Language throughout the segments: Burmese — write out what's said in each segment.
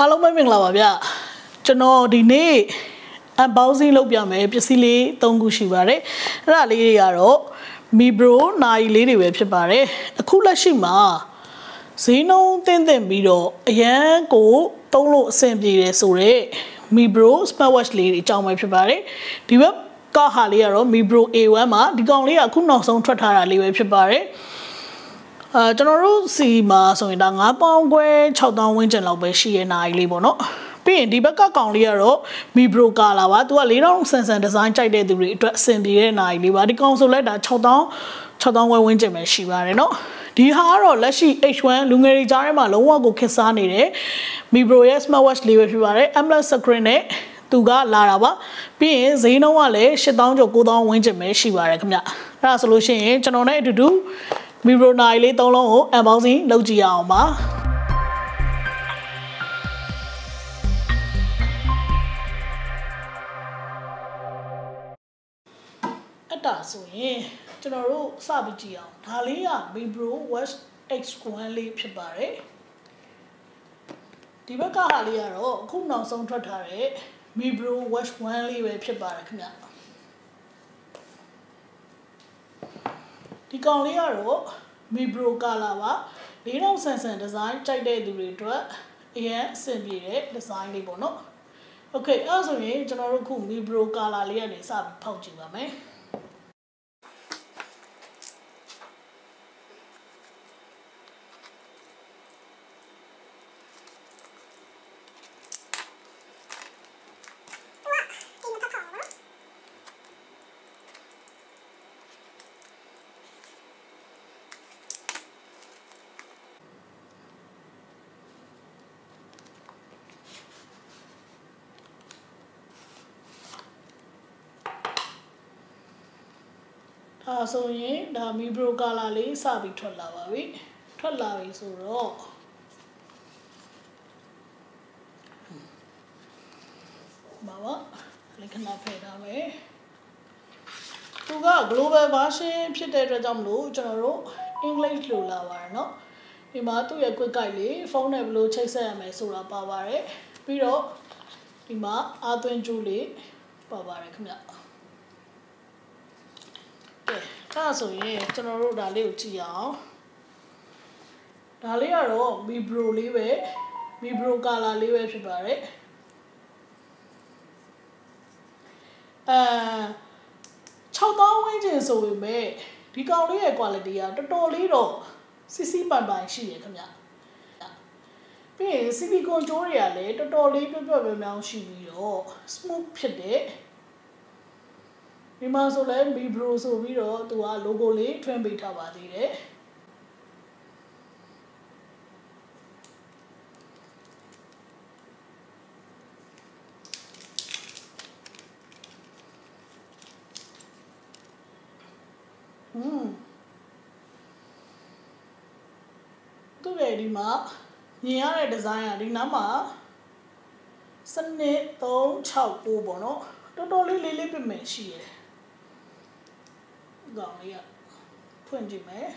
အားလုံးပဲမင်္ဂလာပါဗျကျွန်တော်ဒီနေ့unboxing လုပ်ပြမယ်ပစ္စည်းလေး3ခုရှိပါတယ်အဲ့ဒါလေးတွေကတော့ Mibro နိုင်လေးတွေပဲဖြစ်ပါတယ်အခုလက်ရှိမှာဈေးနှုန်းတင်းပြီးတော့အရန်ကိုသုံးလို့အဆင်ပြေတယ်ဆိုတော့ Mibro smartwatch လေးတွေအကြောင်းပဲဖြစ်ပါတယ်ဒီဘက်ကဟာလေးကတော့ Mibro A1 မှာဒီကောင်လေးကအခုနောက်ဆုံးထွက်ထားတာလေးပဲဖြစ်ပါတယ်ကျွန်တော်တို့စီမှာဆိုရင်ဒါ9ပေါင်ခွဲ6တောင်းဝန်းကျင်လောက်ပဲရှိရနိုင်လေးပေါ့နော်ပြီးရင်ဒီဘက်ကကောင်လေးကတော့ Mibro ကာလာပါသူက4000ဆန်ဆန်ဒီဇိုင်းကြိုက်တဲ့သူတွေအတွက်အဆင်ပြေတဲ့နိုင်လေးပါဒီကောင်ဆိုလိုက်တာ6တောင်းခွဲဝန်းကျင်ပဲရှိပါတယ်နော်ဒီဟာကတော့လက်ရှိ H1 လူငယ်တွေကြားထဲမှာလုံးဝကိုခက်စားနေတယ် Mibro ရဲ့ smartwatch လေးပဲဖြစ်ပါတယ် AMOLED screen နဲ့သူကလာတာပါပြီးရင်ဈေးနှုန်းကလည်း8000ကျော်9000ဝန်းကျင်ပဲရှိပါတယ်ခင်ဗျအဲ့ဒါဆိုလို့ရှိရင်ကျွန်တော်နဲ့အတူတူMibro နိုင်လေး3လုံးကို unboxing လုပ်ကြည့်ရအောင်ပါအဲ့ဒါဆိုရင်ကျွန်တော်တို့စပြီးကြည့်အောင်ဒါလေးက Mibro Watch X1 လေးဖြစ်ပါတယ်ဒီဘက်ကဟာလေးကတော့အခုနောက်ဆုံးထွက်ထားတဲ့ Mibro Watch 1လေးပဲဖြစ်ပါတယ်ခင်ဗျဒီကောင်လေးကတော့ Mibro ကာလာပါ4000ဆန်ဆန်ဒီဇိုင်းကြိုက်တဲ့သူတွေအတွက်အရင်အဆင်ပြေတဲ့ဒီဇိုင်းလေးပေါ့နော်โอเคအဲ့ဆိုရင်ကျွန်တော်တို့ခု Mibro ကာလာလေးကနေစပြီးဖောက်ကြည့်ပါမယ်ဆိုရင်ဒါ Mibro ကာလာလေးစပြီးထွက်လာပါပြီထွက်လာပြီဆိုတော့ဘာပါလေးခဏဖယ်ထားမယ်သူက global version ဖြစ်တဲ့အတွက်ကြောင့်မလို့ကျွန်တော်တို့ English လိုလာပါတယ်เนาะဒီမှာသူ့ရဲ့ quick guide လေးဖုန်းနဲ့ဘယ်လိုချိတ်ဆက်ရမလဲဆိုတာပါပါတယ်ပြီးတော့ဒီမှာအာသွင်းကျူးလေးပါပါတယ်ခင်ဗျအဲ့ဆိုရင်ကျွန်တော်တို့ဒါလေးကိုကြည့်အောင်ဒါလေးကတော့ Mibro လေးပဲ Mibro ကာလာလေးပဲဖြစ်ပါတယ်6000ဝန်းကျင်ဆိုပေမဲ့ဒီကောင်လေးရဲ့ quality ကတော်တော်လေးတော့စစ်စစ်ပန်ပန်ရှိရခင်ဗျပြီးရင် CP control တွေကလည်းတော်တော်လေးပြပြပြမြောင်းရှိပြီးတော့ smooth ဖြစ်တဲ့ဒီမှာဆိုလဲ Mibro ဆိုပြီးတော့သူက logo လေးထွင်းပေးထားပါသေးတယ်သူ့ရဲ့ဒီမှာမြင်ရတဲ့ design ကဒီနားမှာစနစ်369ပေါ့နော်တော်တော်လေးလေးပြမယ်ရှိရယ်ကောင်လေးကဖွင့်ကြည့်မယ်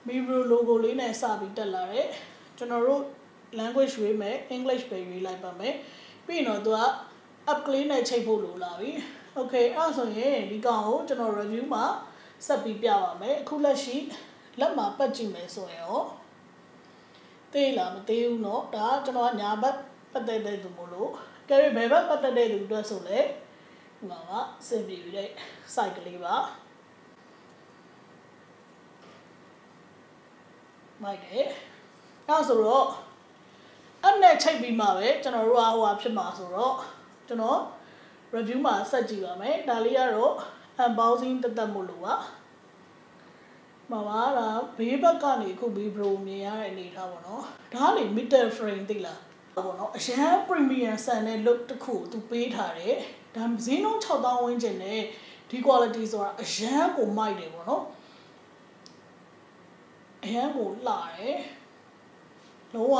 Mibro logo လေးနဲ့စပြီးတက်လာတယ်ကျွန်တော်တို့ language ရွေးမယ် English ပဲရွေးလိုက်ပါမယ်ပြီးရင်တော့သူက app ကလေးနဲ့ချိန်ဖို့လိုလာပြီ okay အဲ့ဆိုရင်ဒီကောင်ကိုကျွန်တော် review မှာဆက်ပြီးပြပါမယ်အခုလက်ရှိလက်မှာပတ်ကြည့်မယ်ဆိုရင်ရောသေးလားမသေးဘူးเนาะဒါကျွန်တော်ကညာဘက်ပတ်သက်တဲ့သူမို့လို့ကဲဘယ်ဘက်ပတ်သက်တဲ့သူအတွက်ဆိုလဲဒီမှာကစင်ပြေတဲ့ site ကလေးပါမိုက်တယ်အဲ့ဆိုတော့အဲ့နဲ့ချိန်ပြီးမှပဲကျွန်တော်တို့ကဟိုဟာဖြစ်မှာဆိုတော့ကျွန်တော် review မှာဆက်ကြည့်ပါမယ်ဒါလေးကတော့ unboxing တက်မို့လို့ပါမှာပါလားဘေးဘက်ကနေခု Mibro မြင်ရတဲ့အနေထားပေါ့နော်ဒါကလေ metal frame သိလားပေါ့နော်အရန် premium ဆန်တဲ့ look တစ်ခုသူပေးထားတယ်ဒါဈေးနှုန်း6000ဝန်းကျင်နဲ့ဒီ quality ဆိုတာအရန်ကိုမိုက်တယ်ပေါ့နော်အရန်ကိုလှတယ်လုံးဝ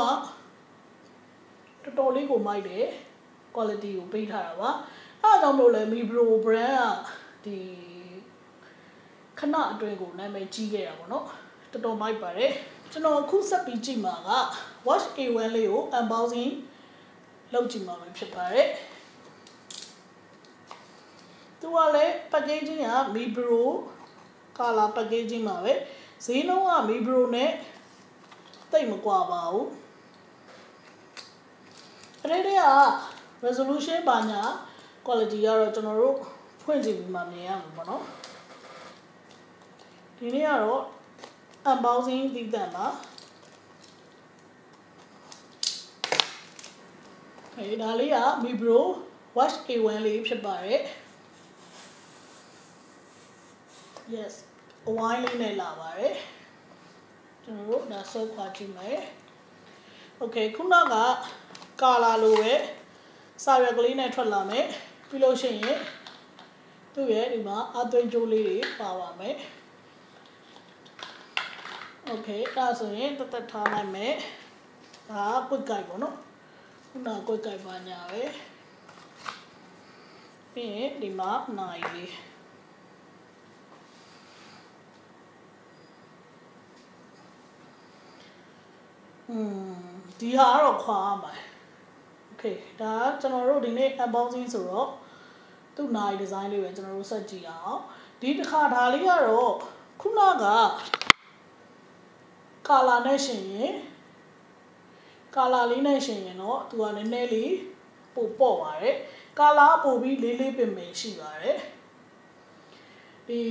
တော်တော်လေးကိုမိုက်တယ် quality ကိုပေးထားတာပါအဲ့ဒါကြောင့်လို့လဲ Mibro brand ကဒီခဏအတွင်းကိုနာမည်ကြီးခဲ့တာပေါ့နော် တော်မိုက်ပါတယ်ကျွန်တော်အခုဆက်ပြီးကြည့်မှာက watch A1 လေးကို unboxing လုပ်ကြည့်မှာဖြစ်ပါတယ်သူကလည်း packaging က Mibro color packaging ပါပဲဈေးနှုန်းက Mibro နဲ့တိတ်မကွာပါဘူးအဲ့ဒီက resolution ပါညာ quality ကတော့ကျွန်တော်တို့ဖွင့်ကြည့်ပြီးမှမြင်ရမှာပေါ့နော်ဒီနေ့ကတော့ unboxing သီးသန့်ပါဒါလေးက Mibro watch A1 လေးဖြစ်ပါတယ် yes အဝိုင်းလေးနဲ့လာပါတယ်ကျွန်တော်တို့ဒါဆော့ခွာကြည့်မယ် okay ခုနက color လိုပဲစာရွက်ကလေးနဲ့ထွက်လာမယ်ပြီးလို့ရှိရင်သူ့ရဲ့ဒီမှာအသွင်ကြိုးလေးတွေပါပါမယ် okay ဒါဆိုရင်တသက်ထားလိုက်မယ်ဒါ quick guide ပေါ့နော်ခုန quick guide ပါညာပဲပြီးရင်ဒီမှာနိုင်လေးဒီဟာတော့ခွာရမှာ okay ဒါကျွန်တော်တို့ဒီနေ့ unboxing ဆိုတော့သူ့နိုင် design လေးပဲကျွန်တော်တို့ဆက်ကြည့်အောင်ဒီတစ်ခါဒါလေးကတော့ခုနက color နဲ့ရှင်ရင် color လေးနဲ့ရှင်ရင်တော့သူကနည်းနည်းလေးပိုပေါ့ပါတယ် color ပိုပြီးလေးလေးပင်ပင်ရှိပါတယ်ဒီ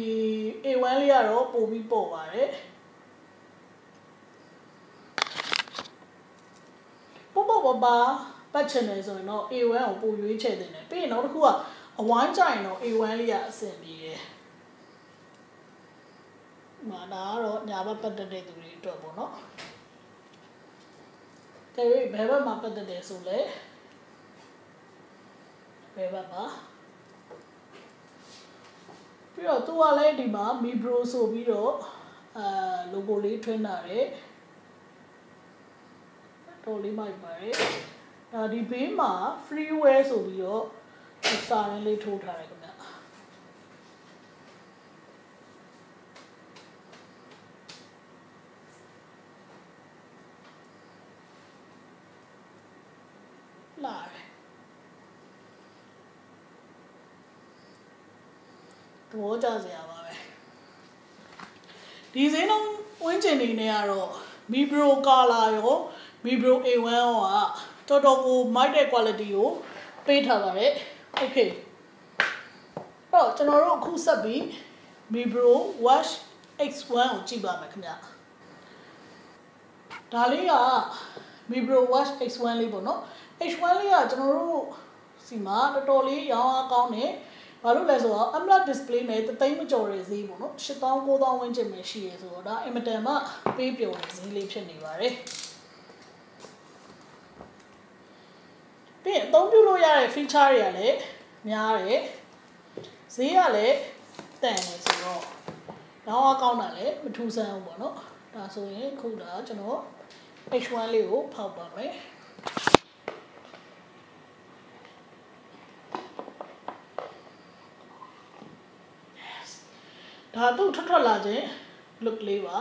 A1 လေးကတော့ပိုပြီးပေါ့ပါတယ်ပေါ့ပတ်ချင်တယ်ဆိုရင်တော့ A1 ကိုပိုရွေးချယ်တင်တယ်ပြီးရင်နောက်တစ်ခုကအဝိုင်းကြရင်တော့ A1 လေးကအဆင်ပြေတယ်ဒါကတော့ညာဘက်ပတ်သက်တဲ့သူတွေအတွက်ပေါ့နော်တဲ့ဘယ်ဘက်မှာပတ်သက်တယ်ဆိုလဲဘယ်ဘက်မှာပြီးတော့သူကလည်းဒီမှာ Mibro ဆိုပြီးတော့logo လေးထွင်းထားတယ်တော်လေးမိုက်ပါတယ်ဒါဒီဘေးမှာ freeware ဆိုပြီးတော့စာရင်းလေးထိုးထားတယ်ခင်ဗျလာတယ်တော့ကြစရာပါပဲဒီစင်းလုံးဝင်းကျင်နေနေကတော့ Mibro color ရော Mibro A1 ကတော်တော်ကိုမိုက်တဲ့ quality ကိုပေးထားပါတယ် okay တော့ကျွန်တော်တို့အခုဆက်ပြီး Mibro watch X1 ကိုကြည့်ပါမယ်ခင်ဗျဒါလေးက Mibro watch X1 လေးပေါ့နော် X1 လေးကကျွန်တော်တို့စီမှာတော်တော်လေးရောင်းအားကောင်းတယ်ဘာလို့လဲဆိုတော့ AMOLED display နဲ့တသိန်းမကျော်တဲ့ဈေးပေါ့နော် 8000 9000 ဝန်းကျင်ပဲရှိရဆိုတော့ဒါအင်မတန်မှပေးပျော်တဲ့ဈေးလေးဖြစ်နေပါတယ်ပြီးအသုံးပြုလို့ရတဲ့ feature တွေကလည်းများတယ်ဈေးကလည်းတန်တယ်ဆိုတော့ရောင်းအားကောင်းတာလည်းမထူးဆန်းဘူးပေါ့နော်ဒါဆိုရင်ခုဒါကျွန်တော် H1 လေးကိုဖောက်ပါမယ်ဒါတော့ထွက်လာခြင်း look လေးပါ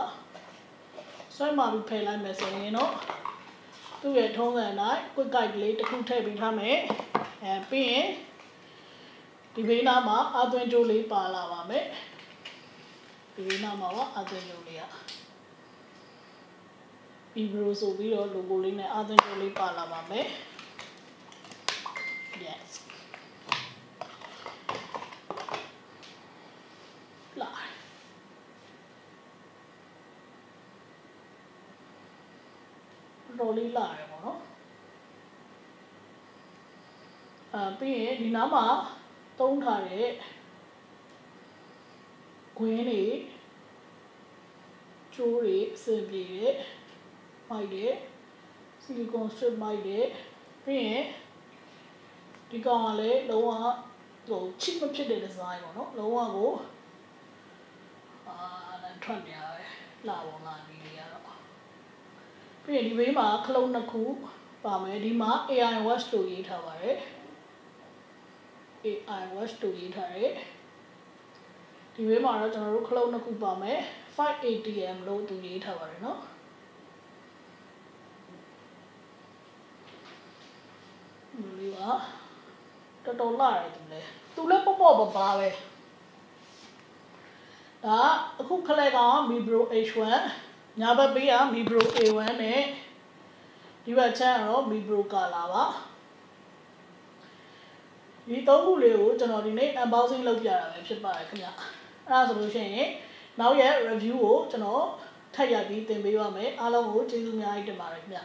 ဆွဲမှာပြီးဖယ်လိုက်မယ်ဆိုရင်တော့သူ့ရဲ့ထုံးစံတိုင်း quick guide လေးတစ်ခုထည့်ပေးထားမယ်ပြီးရင်ဒီဘေးနားမှာအသွင်ကြိုးလေးပါလာပါမယ်ဒီဘေးနားမှာအသွင်ကြိုးလေးMibro ဆိုပြီးတော့ logo လေးနဲ့အသွင်ကြိုးလေးပါလာပါမယ် yes လာတော်လေးလာတယ်ပေါ့နော်ပြီးရင်ဒီနားမှာသုံးထားတဲ့ခွင်းတွေကျိုးတွေအဆင်ပြေတဲ့မိုက်တဲ့ဆီလီကွန်စထရစ်မိုက်တဲ့ပြီးရင်ဒီကောင်ကလည်းလုံးဝဟိုချစ်မဖြစ်တဲ့ design ပေါ့နော်လုံးဝကိုထွက်နေရတယ်လာပေါ်လာပြီးရတော့ပြီးရင်ဒီဘေးမှာခလုံးနှစ်ခုပါမယ်ဒီမှာ AI watch လို့ရေးထားပါတယ် AI watch လို့ရေးထားတယ်ဒီဘေးမှာတော့ကျွန်တော်တို့ခလုံးနှစ်ခုပါမယ် 5ATM လို့သူရေးထားပါတယ်နော်ဒီပါတော်တော်လာတယ်သူလည်းပေါ့ပေါ့ပါပဲဒါအခုခလဲကောင် Mibro H1 ညာဘက်ပေးက Mibro A1 နဲ့ဒီဘက်ချမ်းကတော့ Mibro color ပါဒီသုံးခုလေးကိုကျွန်တော်ဒီနေ့ unboxing လုပ်ပြတာပဲဖြစ်ပါတယ်ခင်ဗျအဲ့ဒါဆိုလို့ရှိရင်နောက်ရဲ့ review ကိုကျွန်တော်ထပ်ရိုက်ပြီးသင်ပေးပါမယ်အားလုံးကိုကျေးဇူးအများကြီးတင်ပါတယ်ခင်ဗျ